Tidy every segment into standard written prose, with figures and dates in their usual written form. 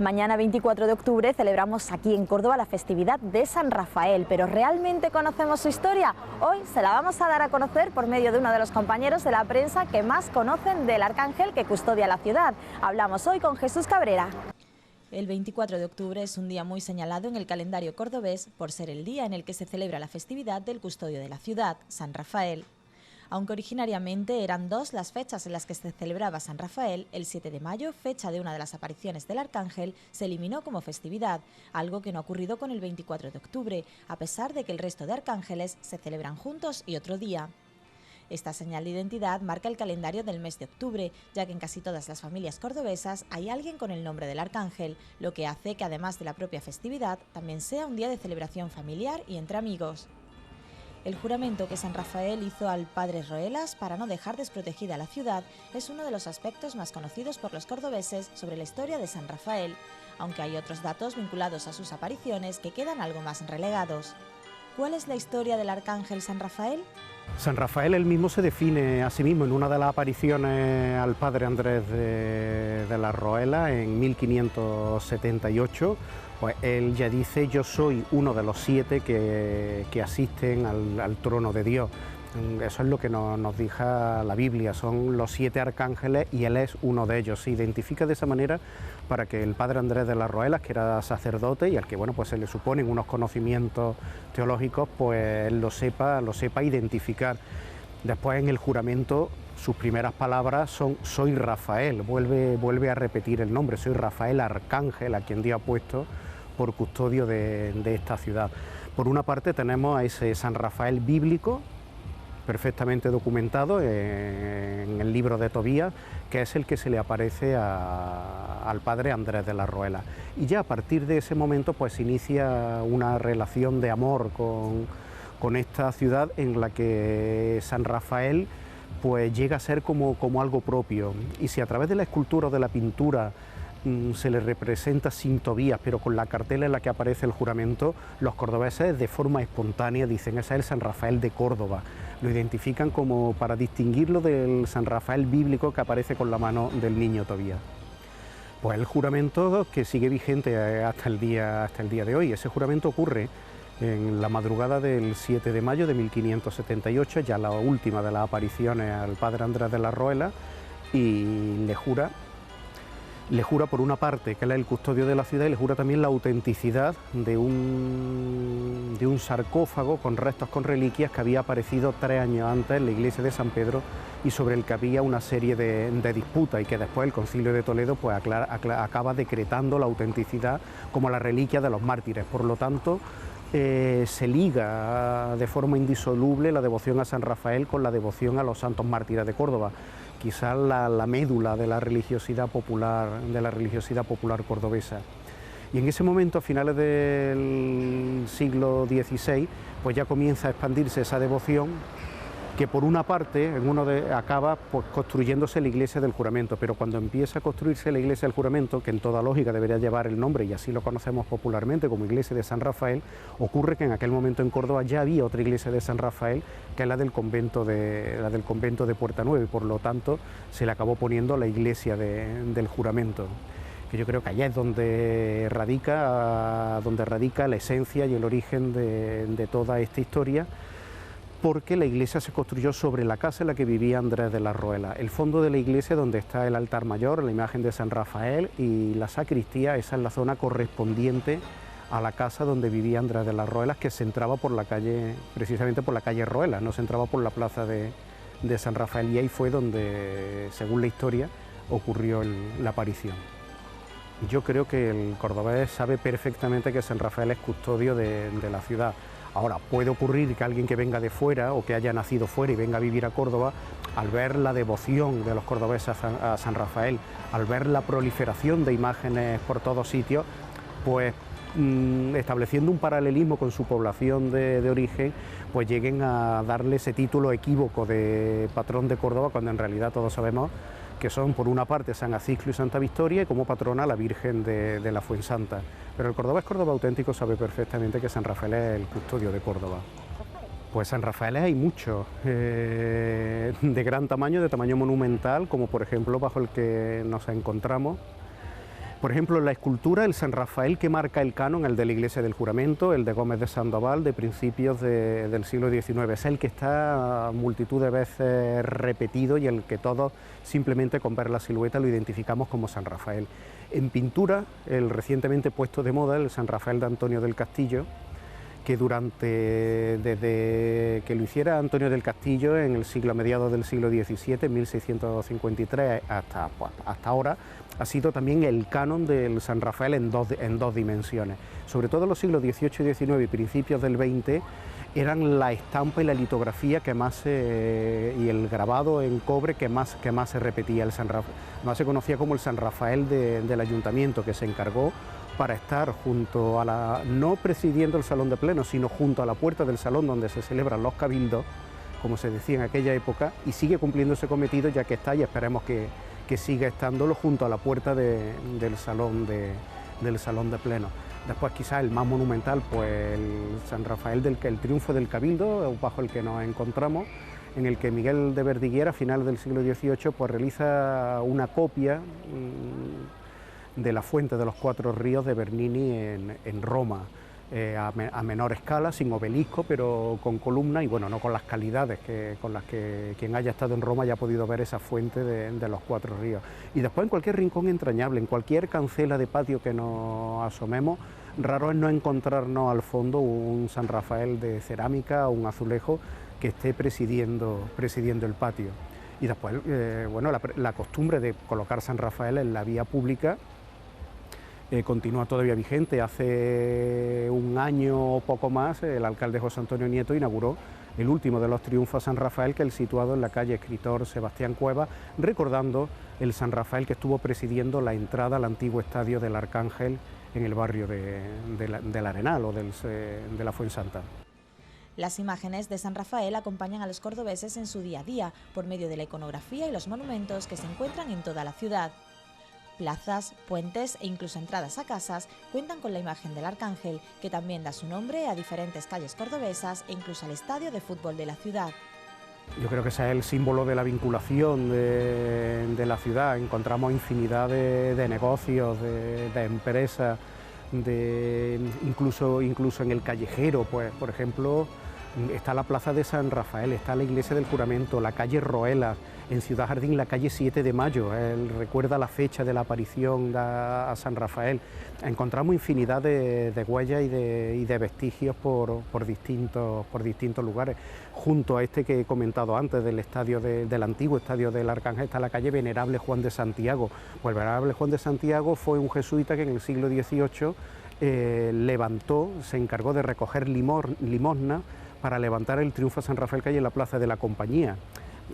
Mañana 24 de octubre celebramos aquí en Córdoba la festividad de San Rafael, pero ¿realmente conocemos su historia? Hoy se la vamos a dar a conocer por medio de uno de los compañeros de la prensa que más conocen del arcángel que custodia la ciudad. Hablamos hoy con Jesús Cabrera. El 24 de octubre es un día muy señalado en el calendario cordobés por ser el día en el que se celebra la festividad del custodio de la ciudad, San Rafael. Aunque originariamente eran dos las fechas en las que se celebraba San Rafael, el 7 de mayo, fecha de una de las apariciones del arcángel, se eliminó como festividad, algo que no ha ocurrido con el 24 de octubre, a pesar de que el resto de arcángeles se celebran juntos y otro día. Esta señal de identidad marca el calendario del mes de octubre, ya que en casi todas las familias cordobesas hay alguien con el nombre del arcángel, lo que hace que además de la propia festividad, también sea un día de celebración familiar y entre amigos. El juramento que San Rafael hizo al padre Roelas para no dejar desprotegida la ciudad es uno de los aspectos más conocidos por los cordobeses sobre la historia de San Rafael, aunque hay otros datos vinculados a sus apariciones que quedan algo más relegados. ¿Cuál es la historia del arcángel San Rafael? San Rafael él mismo se define a sí mismo en una de las apariciones al padre Andrés de la Roela en 1578. Pues él ya dice: yo soy uno de los 7 que asisten al trono de Dios. Eso es lo que nos dice la Biblia, son los 7 arcángeles y él es uno de ellos. Se identifica de esa manera para que el padre Andrés de las Roelas, que era sacerdote y al que pues se le suponen unos conocimientos teológicos, pues él lo sepa identificar. Después en el juramento sus primeras palabras son: soy Rafael, vuelve a repetir el nombre, soy Rafael Arcángel, a quien Dios ha puesto por custodio de esta ciudad. Por una parte tenemos a ese San Rafael bíblico, perfectamente documentado en el libro de Tobías, que es el que se le aparece al padre Andrés de la Roela. Y ya a partir de ese momento pues se inicia una relación de amor con esta ciudad, en la que San Rafael pues llega a ser como algo propio. Y si a través de la escultura o de la pintura se le representa sin Tobías, pero con la cartela en la que aparece el juramento, los cordobeses de forma espontánea dicen: ese es el San Rafael de Córdoba. Lo identifican como para distinguirlo del San Rafael bíblico que aparece con la mano del niño Tobías. Pues el juramento que sigue vigente hasta el día de hoy. Ese juramento ocurre en la madrugada del 7 de mayo de 1578, ya la última de las apariciones al padre Andrés de la Roela, y le jura por una parte que él es el custodio de la ciudad, y le jura también la autenticidad de un sarcófago con restos, con reliquias, que había aparecido 3 años antes en la iglesia de San Pedro y sobre el que había una serie de disputas, y que después el Concilio de Toledo pues acaba decretando la autenticidad como la reliquia de los mártires. Por lo tanto, se liga de forma indisoluble la devoción a San Rafael con la devoción a los santos mártires de Córdoba, quizás la médula de la religiosidad popular cordobesa. Y en ese momento, a finales del siglo XVI, pues ya comienza a expandirse esa devoción, que por una parte acaba pues construyéndose la iglesia del juramento, pero cuando empieza a construirse la iglesia del juramento, que en toda lógica debería llevar el nombre, y así lo conocemos popularmente como iglesia de San Rafael, ocurre que en aquel momento en Córdoba ya había otra iglesia de San Rafael, que es la del convento de Puerta Nueva, y por lo tanto se le acabó poniendo la iglesia del juramento, que yo creo que allá es donde radica la esencia y el origen de toda esta historia, porque la iglesia se construyó sobre la casa en la que vivía Andrés de la Roela. El fondo de la iglesia, donde está el altar mayor, la imagen de San Rafael, y la sacristía, esa es la zona correspondiente a la casa donde vivía Andrés de las Roelas, que se entraba por la calle, precisamente por la calle Roelas, no se entraba por la plaza de San Rafael, y ahí fue donde, según la historia, ocurrió la aparición. Yo creo que el cordobés sabe perfectamente que San Rafael es custodio de la ciudad. Ahora, puede ocurrir que alguien que venga de fuera o que haya nacido fuera y venga a vivir a Córdoba, al ver la devoción de los cordobeses a San Rafael, al ver la proliferación de imágenes por todos sitios, pues estableciendo un paralelismo con su población de origen, pues lleguen a darle ese título equívoco de patrón de Córdoba, cuando en realidad todos sabemos que son por una parte San Aciclo y Santa Victoria, y como patrona la Virgen de la Fuensanta. Pero el cordobés auténtico sabe perfectamente que San Rafael es el custodio de Córdoba. Pues San Rafael hay muchos, de gran tamaño, de tamaño monumental, como por ejemplo bajo el que nos encontramos, Por ejemplo, la escultura, el San Rafael que marca el canon, el de la Iglesia del Juramento, el de Gómez de Sandoval, de principios del siglo XIX, es el que está multitud de veces repetido y el que todos simplemente con ver la silueta lo identificamos como San Rafael. En pintura, el recientemente puesto de moda, el San Rafael de Antonio del Castillo, que desde que lo hiciera Antonio del Castillo en el siglo, a mediados del siglo XVII, 1653, hasta ahora, ha sido también el canon del San Rafael en dos dimensiones. Sobre todo en los siglos XVIII y XIX y principios del XX, eran la estampa y la litografía que más y el grabado en cobre que más se repetía. El San Rafael, más se conocía como el San Rafael del Ayuntamiento, que se encargó para estar junto a no presidiendo el salón de pleno, sino junto a la puerta del salón donde se celebran los cabildos, como se decía en aquella época, y sigue cumpliendo ese cometido, ya que está, y esperemos que siga estándolo junto a la puerta del salón de pleno. Después quizás el más monumental, pues el San Rafael el triunfo del Cabildo, bajo el que nos encontramos, en el que Miguel de Verdiguera, a finales del siglo XVIII, pues realiza una copia de la Fuente de los Cuatro Ríos de Bernini en Roma, a menor escala, sin obelisco, pero con columna y bueno, no con las calidades con las que quien haya estado en Roma ya ha podido ver esa fuente de los Cuatro Ríos. Y después en cualquier rincón entrañable, en cualquier cancela de patio que nos asomemos, raro es no encontrarnos al fondo un San Rafael de cerámica o un azulejo que esté presidiendo el patio. Y después, bueno, la costumbre de colocar San Rafael en la vía pública continúa todavía vigente. Hace un año o poco más, el alcalde José Antonio Nieto inauguró el último de los triunfos San Rafael, que es situado en la calle Escritor Sebastián Cueva, recordando el San Rafael que estuvo presidiendo la entrada al antiguo estadio del Arcángel en el barrio del Arenal o de la Fuensanta. Las imágenes de San Rafael acompañan a los cordobeses en su día a día por medio de la iconografía y los monumentos que se encuentran en toda la ciudad. Plazas, puentes e incluso entradas a casas cuentan con la imagen del Arcángel, que también da su nombre a diferentes calles cordobesas e incluso al estadio de fútbol de la ciudad. Yo creo que ese es el símbolo de la vinculación de la ciudad. Encontramos infinidad de negocios, de empresas, incluso en el callejero, pues por ejemplo, está la plaza de San Rafael, está la iglesia del Juramento, la calle Roela, en Ciudad Jardín la calle 7 de Mayo, él recuerda la fecha de la aparición a San Rafael. Encontramos infinidad de huellas y de vestigios por distintos lugares. Junto a este que he comentado antes, del antiguo estadio del Arcángel, está la calle Venerable Juan de Santiago. Pues el Venerable Juan de Santiago fue un jesuita que en el siglo XVIII se encargó de recoger limosna para levantar el triunfo a San Rafael que hay en la Plaza de la Compañía.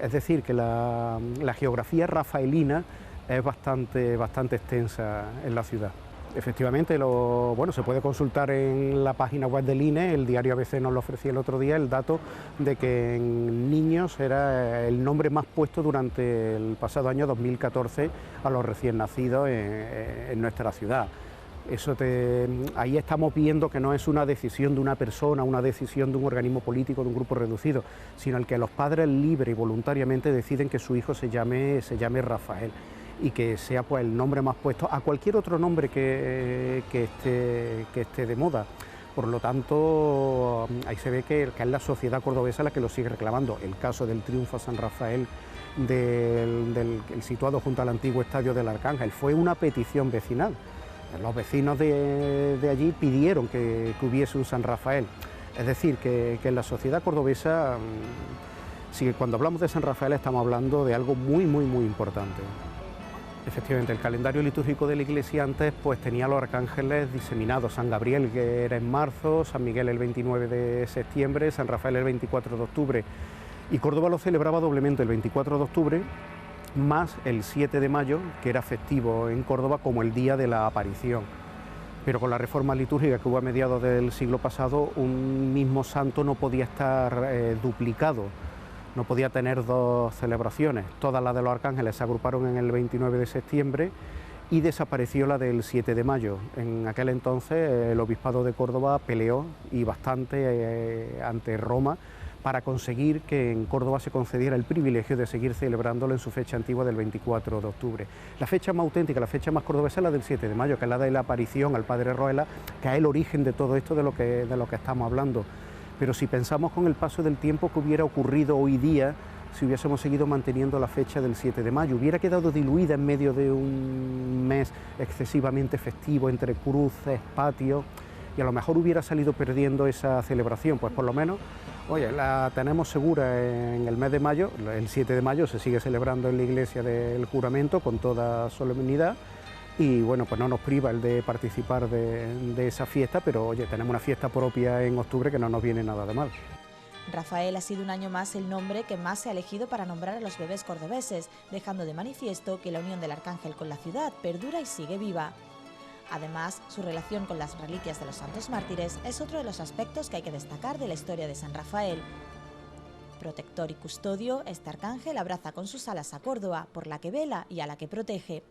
Es decir, que la geografía rafaelina es bastante extensa en la ciudad. Efectivamente, se puede consultar en la página web del INE, el diario ABC nos lo ofrecía el otro día, el dato de que en niños era el nombre más puesto durante el pasado año 2014 a los recién nacidos en nuestra ciudad. Ahí estamos viendo que no es una decisión de una persona, una decisión de un organismo político, de un grupo reducido, sino el que los padres libre y voluntariamente deciden que su hijo se llame Rafael y que sea pues el nombre más puesto a cualquier otro nombre que esté de moda. Por lo tanto, ahí se ve que es la sociedad cordobesa la que lo sigue reclamando. El caso del triunfo a San Rafael el situado junto al antiguo estadio del Arcángel fue una petición vecinal. Los vecinos de allí pidieron que hubiese un San Rafael. Es decir, que en la sociedad cordobesa, cuando hablamos de San Rafael estamos hablando de algo muy importante. Efectivamente, el calendario litúrgico de la Iglesia antes pues tenía los arcángeles diseminados: San Gabriel, que era en marzo, San Miguel el 29 de septiembre, San Rafael el 24 de octubre. Y Córdoba lo celebraba doblemente el 24 de octubre, más el 7 de mayo, que era festivo en Córdoba como el día de la aparición. Pero con la reforma litúrgica que hubo a mediados del siglo pasado, un mismo santo no podía estar duplicado, no podía tener dos celebraciones. Todas las de los arcángeles se agruparon en el 29 de septiembre y desapareció la del 7 de mayo. En aquel entonces el Obispado de Córdoba peleó y bastante ante Roma para conseguir que en Córdoba se concediera el privilegio de seguir celebrándolo en su fecha antigua del 24 de octubre. La fecha más auténtica, la fecha más cordobesa es la del 7 de mayo, que es la de la aparición al padre Roela, que es el origen de todo esto de lo que estamos hablando. Pero si pensamos con el paso del tiempo que hubiera ocurrido hoy día, si hubiésemos seguido manteniendo la fecha del 7 de mayo, hubiera quedado diluida en medio de un mes excesivamente festivo, entre cruces, patios, y a lo mejor hubiera salido perdiendo esa celebración. Pues por lo menos, oye, la tenemos segura en el mes de mayo. El 7 de mayo se sigue celebrando en la iglesia del Juramento con toda solemnidad, y bueno, pues no nos priva el de participar de esa fiesta, pero oye, tenemos una fiesta propia en octubre que no nos viene nada de mal. Rafael ha sido un año más el nombre que más se ha elegido para nombrar a los bebés cordobeses, dejando de manifiesto que la unión del arcángel con la ciudad perdura y sigue viva. Además, su relación con las reliquias de los santos mártires es otro de los aspectos que hay que destacar de la historia de San Rafael. Protector y custodio, este arcángel abraza con sus alas a Córdoba, por la que vela y a la que protege.